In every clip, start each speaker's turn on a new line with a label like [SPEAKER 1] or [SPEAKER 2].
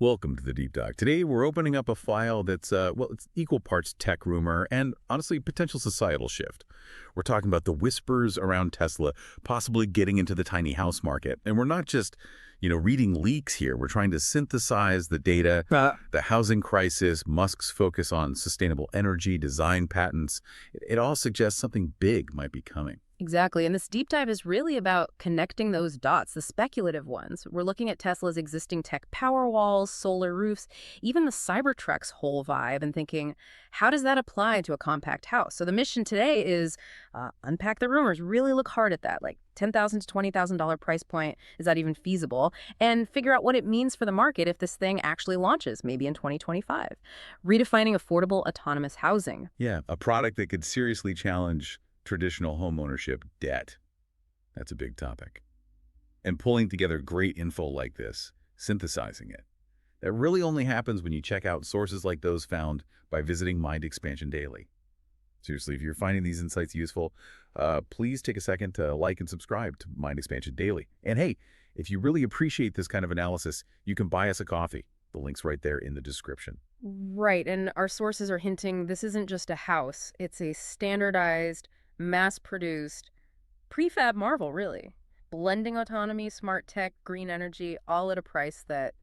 [SPEAKER 1] Welcome to the Deep Dive. Today, we're opening up a file that's, well, it's equal parts tech rumor and, honestly, potential societal shift. We're talking about the whispers around Tesla possibly getting into the tiny house market. And we're not just, reading leaks here. We're trying to synthesize the data, the housing crisis, Musk's focus on sustainable energy, design patents. It all suggests something big might be coming.
[SPEAKER 2] Exactly. And this deep dive is really about connecting those dots, the speculative ones. We're looking at Tesla's existing tech power walls, solar roofs, even the Cybertruck's whole vibe, and thinking, how does that apply to a compact house? So the mission today is unpack the rumors, really look hard at that, like $10,000 to $20,000 price point. Is that even feasible? And figure out what it means for the market if this thing actually launches, maybe in 2025. Redefining affordable autonomous housing.
[SPEAKER 1] Yeah, a product that could seriously challenge traditional homeownership debt. That's a big topic. And pulling together great info like this, synthesizing it, that really only happens when you check out sources like those found by visiting Mind Expansion Daily. Seriously, if you're finding these insights useful, please take a second to like and subscribe to Mind Expansion Daily. And hey, if you really appreciate this kind of analysis, you can buy us a coffee. The link's right there in the description.
[SPEAKER 2] Right, and our sources are hinting this isn't just a house. It's a standardized, mass-produced, prefab marvel, really. Blending autonomy, smart tech, green energy, all at a price that,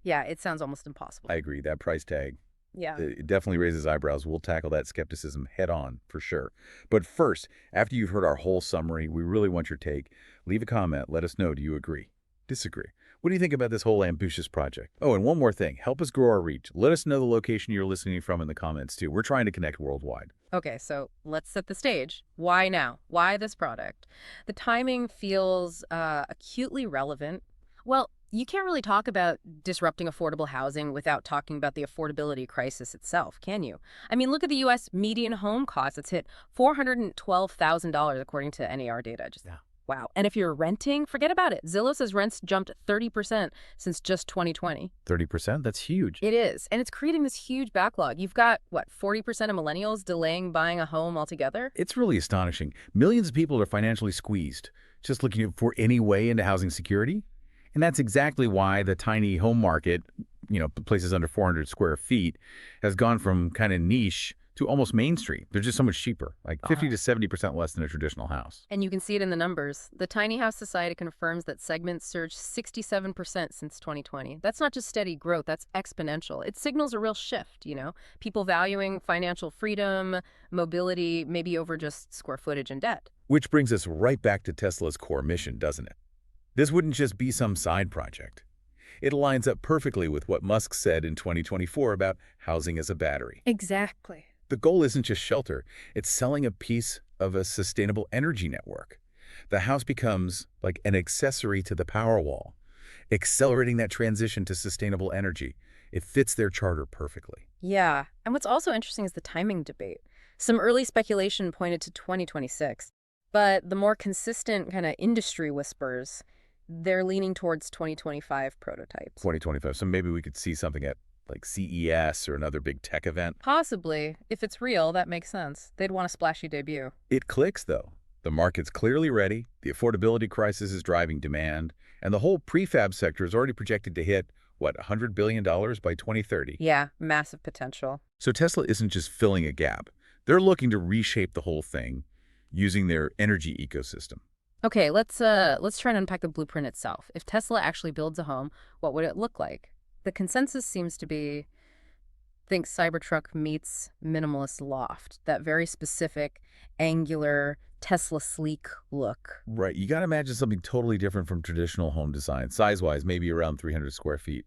[SPEAKER 2] yeah, it sounds almost impossible.
[SPEAKER 1] I agree. That price tag,
[SPEAKER 2] Yeah.
[SPEAKER 1] it definitely raises eyebrows. We'll tackle that skepticism head on for sure. But first, after you've heard our whole summary, we really want your take. Leave a comment. Let us know. Do you agree? Disagree? What do you think about this whole ambitious project? Oh, and one more thing. Help us grow our reach. Let us know the location you're listening from in the comments, too. We're trying to connect worldwide.
[SPEAKER 2] Okay, so let's set the stage. Why now? Why this product? The timing feels acutely relevant. Well, you can't really talk about disrupting affordable housing without talking about the affordability crisis itself, can you? I mean, look at the U.S. median home cost. It's hit $412,000 according to NAR data. Just wow. And if you're renting, forget about it. Zillow says rents jumped 30% since just 2020.
[SPEAKER 1] 30%? That's huge.
[SPEAKER 2] It is. And it's creating this huge backlog. You've got, 40% of millennials delaying buying a home altogether?
[SPEAKER 1] It's really astonishing. Millions of people are financially squeezed, just looking for any way into housing security. And that's exactly why the tiny home market, places under 400 square feet, has gone from kind of niche to almost mainstream. They're just so much cheaper, like 50 to 70% less than a traditional house.
[SPEAKER 2] And you can see it in the numbers. The Tiny House Society confirms that segments surged 67% since 2020. That's not just steady growth, that's exponential. It signals a real shift, people valuing financial freedom, mobility, maybe over just square footage and debt.
[SPEAKER 1] Which brings us right back to Tesla's core mission, doesn't it? This wouldn't just be some side project. It aligns up perfectly with what Musk said in 2024 about housing as a battery.
[SPEAKER 2] Exactly.
[SPEAKER 1] The goal isn't just shelter, it's selling a piece of a sustainable energy network. The house becomes like an accessory to the Powerwall, accelerating that transition to sustainable energy. It fits their charter perfectly.
[SPEAKER 2] Yeah, and what's also interesting is the timing debate. Some early speculation pointed to 2026, but the more consistent kind of industry whispers, they're leaning towards 2025 prototypes.
[SPEAKER 1] 2025, so maybe we could see something at like CES or another big tech event.
[SPEAKER 2] Possibly. If it's real, that makes sense. They'd want a splashy debut.
[SPEAKER 1] It clicks, though. The market's clearly ready, the affordability crisis is driving demand, and the whole prefab sector is already projected to hit, $100 billion by 2030.
[SPEAKER 2] Yeah, massive potential.
[SPEAKER 1] So Tesla isn't just filling a gap. They're looking to reshape the whole thing using their energy ecosystem.
[SPEAKER 2] Okay, let's try and unpack the blueprint itself. If Tesla actually builds a home, what would it look like? The consensus seems to be, think Cybertruck meets minimalist loft, that very specific, angular, Tesla sleek look.
[SPEAKER 1] Right. You got to imagine something totally different from traditional home design, size-wise, maybe around 300 square feet.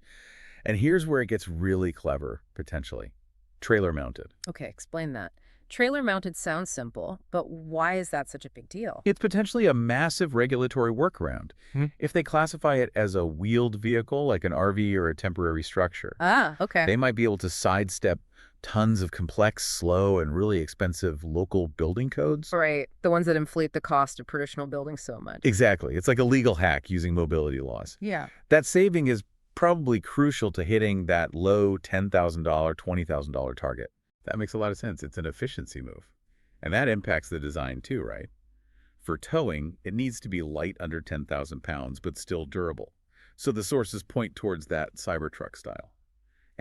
[SPEAKER 1] And here's where it gets really clever, potentially. Trailer-mounted.
[SPEAKER 2] Okay, explain that. Trailer-mounted sounds simple, but why is that such a big deal?
[SPEAKER 1] It's potentially a massive regulatory workaround. If they classify it as a wheeled vehicle, like an RV or a temporary structure,
[SPEAKER 2] Okay.
[SPEAKER 1] they might be able to sidestep tons of complex, slow, and really expensive local building codes.
[SPEAKER 2] Right, the ones that inflate the cost of traditional buildings so much.
[SPEAKER 1] Exactly. It's like a legal hack using mobility laws.
[SPEAKER 2] Yeah.
[SPEAKER 1] That saving is probably crucial to hitting that low $10,000, $20,000 target. That makes a lot of sense. It's an efficiency move. And that impacts the design too, right? For towing, it needs to be light under 10,000 pounds, but still durable. So the sources point towards that Cybertruck style.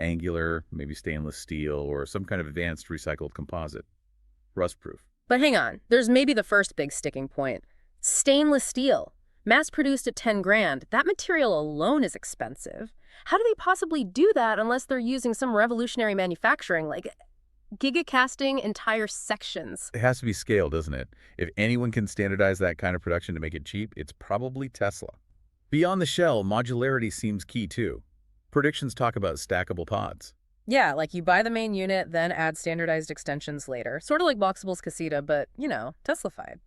[SPEAKER 1] Angular, maybe stainless steel, or some kind of advanced recycled composite. Rust-proof.
[SPEAKER 2] But hang on, there's maybe the first big sticking point. Stainless steel. Mass-produced at 10 grand, that material alone is expensive. How do they possibly do that unless they're using some revolutionary manufacturing, like gigacasting entire sections?
[SPEAKER 1] It has to be scale, doesn't it? If anyone can standardize that kind of production to make it cheap, it's probably Tesla. Beyond the shell, modularity seems key too. Predictions talk about stackable pods.
[SPEAKER 2] Yeah, like you buy the main unit, then add standardized extensions later. Sort of like Boxable's Casita, but, Tesla-fied.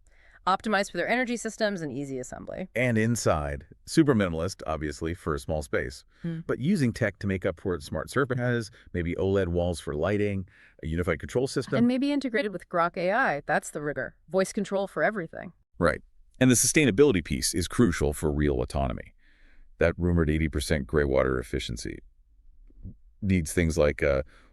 [SPEAKER 2] Optimized for their energy systems and easy assembly.
[SPEAKER 1] And inside, super minimalist, obviously, for a small space, but using tech to make up for its smart surfaces, maybe OLED walls for lighting, a unified control system.
[SPEAKER 2] And maybe integrated with Grok AI. That's the rigor. Voice control for everything.
[SPEAKER 1] Right. And the sustainability piece is crucial for real autonomy. That rumored 80% gray water efficiency needs things like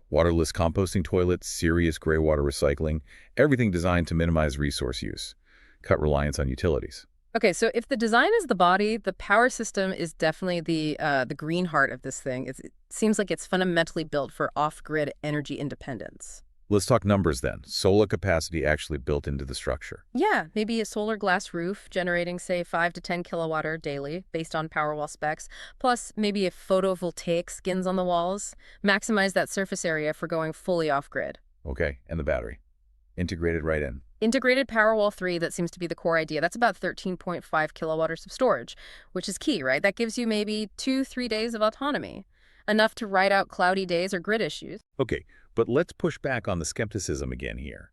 [SPEAKER 1] waterless composting toilets, serious gray water recycling, everything designed to minimize resource use, cut reliance on utilities.
[SPEAKER 2] Okay, so if the design is the body, the power system is definitely the green heart of this thing. It seems like it's fundamentally built for off-grid energy independence.
[SPEAKER 1] Let's talk numbers then. Solar capacity actually built into the structure.
[SPEAKER 2] Yeah, maybe a solar glass roof generating, say, 5 to 10 kilowatt-hour daily based on Powerwall specs, plus maybe a photovoltaic skins on the walls. Maximize that surface area for going fully off-grid.
[SPEAKER 1] Okay, and the battery. Integrated right in.
[SPEAKER 2] Integrated Powerwall 3, that seems to be the core idea. That's about 13.5 kilowatt-hours of storage, which is key, right? That gives you maybe 2-3 days of autonomy, enough to ride out cloudy days or grid issues.
[SPEAKER 1] Okay, but let's push back on the skepticism again here.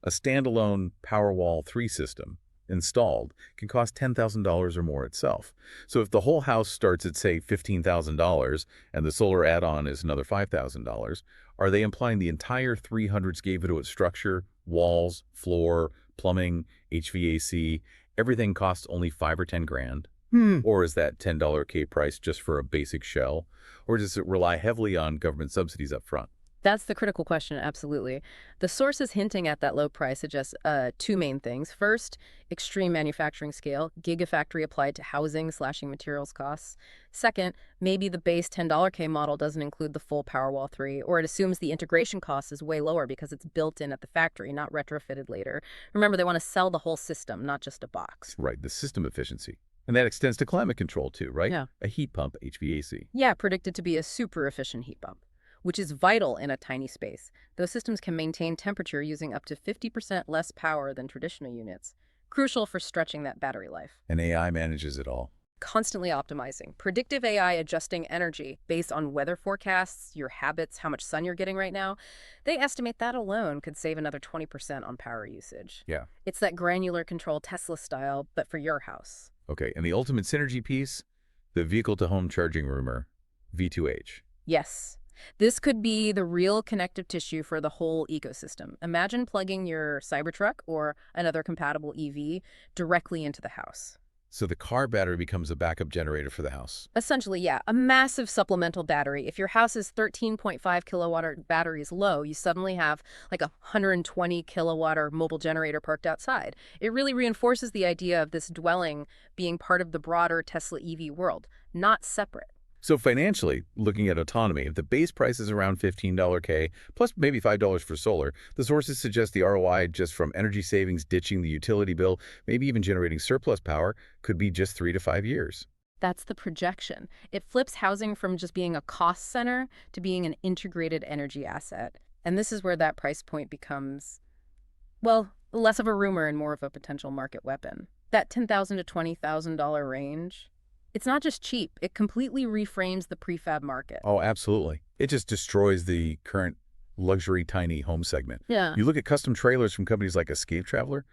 [SPEAKER 1] A standalone Powerwall 3 system installed can cost $10,000 or more itself. So if the whole house starts at, say, $15,000 and the solar add-on is another $5,000, are they implying the entire 300 square-foot structure, walls, floor, plumbing, HVAC, everything costs only 5 or 10 grand? Or is that $10 K price just for a basic shell? Or does it rely heavily on government subsidies up front?
[SPEAKER 2] That's the critical question, absolutely. The sources hinting at that low price suggest two main things. First, extreme manufacturing scale, gigafactory applied to housing, slashing materials costs. Second, maybe the base $10 K model doesn't include the full Powerwall 3, or it assumes the integration cost is way lower because it's built in at the factory, not retrofitted later. Remember, they want to sell the whole system, not just a box.
[SPEAKER 1] Right, the system efficiency. And that extends to climate control too, right?
[SPEAKER 2] Yeah.
[SPEAKER 1] A heat pump, HVAC.
[SPEAKER 2] Yeah, predicted to be a super efficient heat pump, which is vital in a tiny space. Those systems can maintain temperature using up to 50% less power than traditional units, crucial for stretching that battery life.
[SPEAKER 1] And AI manages it all.
[SPEAKER 2] Constantly optimizing. Predictive AI adjusting energy based on weather forecasts, your habits, how much sun you're getting right now. They estimate that alone could save another 20% on power usage.
[SPEAKER 1] Yeah.
[SPEAKER 2] It's that granular control Tesla style, but for your house.
[SPEAKER 1] Okay, and the ultimate synergy piece, the vehicle-to-home charging rumor, V2H.
[SPEAKER 2] Yes. This could be the real connective tissue for the whole ecosystem. Imagine plugging your Cybertruck or another compatible EV directly into the house.
[SPEAKER 1] So the car battery becomes a backup generator for the house.
[SPEAKER 2] Essentially, yeah, a massive supplemental battery. If your house's 13.5 kilowatt-hour battery is low, you suddenly have like a 120 kilowatt-hour mobile generator parked outside. It really reinforces the idea of this dwelling being part of the broader Tesla EV world, not separate.
[SPEAKER 1] So financially, looking at autonomy, if the base price is around $15 K, plus maybe $5 for solar, the sources suggest the ROI just from energy savings, ditching the utility bill, maybe even generating surplus power, could be just 3 to 5 years.
[SPEAKER 2] That's the projection. It flips housing from just being a cost center to being an integrated energy asset. And this is where that price point becomes, well, less of a rumor and more of a potential market weapon. That $10,000 to $20,000 range. It's not just cheap, it completely reframes the prefab market.
[SPEAKER 1] Oh, absolutely. It just destroys the current luxury tiny home segment.
[SPEAKER 2] Yeah.
[SPEAKER 1] You look at custom trailers from companies like Escape Traveler,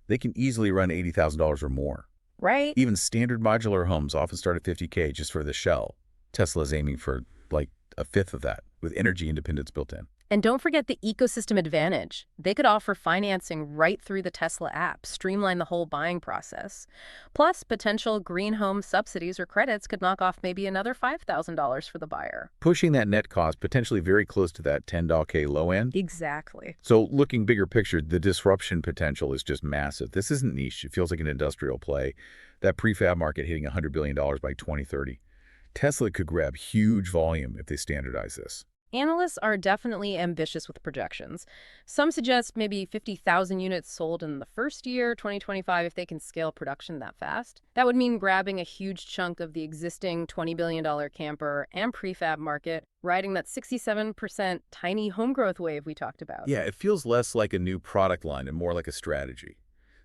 [SPEAKER 1] they can easily run $80,000 or more.
[SPEAKER 2] Right?
[SPEAKER 1] Even standard modular homes often start at $50K just for the shell. Tesla's aiming for like a fifth of that with energy independence built in.
[SPEAKER 2] And don't forget the ecosystem advantage. They could offer financing right through the Tesla app, streamline the whole buying process. Plus, potential green home subsidies or credits could knock off maybe another $5,000 for the buyer.
[SPEAKER 1] Pushing that net cost potentially very close to that $10K low end.
[SPEAKER 2] Exactly.
[SPEAKER 1] So looking bigger picture, the disruption potential is just massive. This isn't niche. It feels like an industrial play. That prefab market hitting $100 billion by 2030. Tesla could grab huge volume if they standardize this.
[SPEAKER 2] Analysts are definitely ambitious with projections. Some suggest maybe 50,000 units sold in the first year, 2025, if they can scale production that fast. That would mean grabbing a huge chunk of the existing $20 billion camper and prefab market, riding that 67% tiny home growth wave we talked about.
[SPEAKER 1] Yeah, it feels less like a new product line and more like a strategy.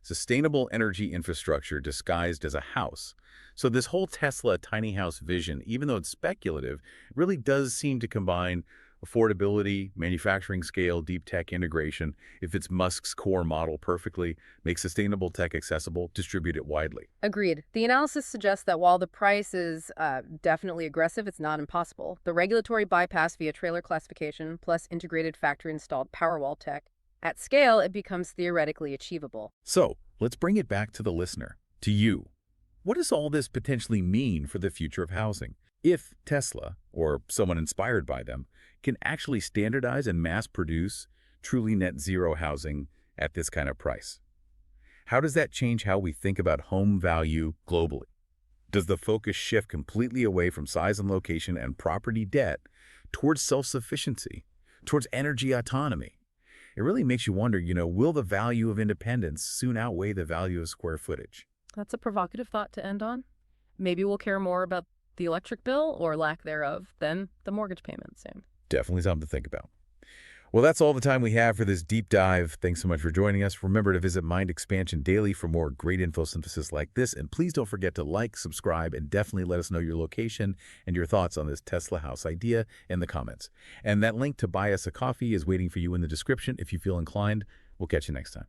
[SPEAKER 1] Sustainable energy infrastructure disguised as a house. So this whole Tesla tiny house vision, even though it's speculative, really does seem to combine affordability, manufacturing scale, deep tech integration. It fits Musk's core model perfectly, makes sustainable tech accessible, distribute it widely.
[SPEAKER 2] Agreed. The analysis suggests that while the price is definitely aggressive, it's not impossible. The regulatory bypass via trailer classification plus integrated factory-installed Powerwall tech, at scale, it becomes theoretically achievable.
[SPEAKER 1] So let's bring it back to the listener, to you. What does all this potentially mean for the future of housing? If Tesla, or someone inspired by them, can actually standardize and mass produce truly net zero housing at this kind of price. How does that change how we think about home value globally? Does the focus shift completely away from size and location and property debt towards self-sufficiency, towards energy autonomy? It really makes you wonder, will the value of independence soon outweigh the value of square footage?
[SPEAKER 2] That's a provocative thought to end on. Maybe we'll care more about the electric bill, or lack thereof, than the mortgage payment soon.
[SPEAKER 1] Definitely something to think about. Well, that's all the time we have for this deep dive. Thanks so much for joining us. Remember to visit Mind Expansion Daily for more great info synthesis like this. And please don't forget to like, subscribe, and definitely let us know your location and your thoughts on this Tesla house idea in the comments. And that link to buy us a coffee is waiting for you in the description if you feel inclined. We'll catch you next time.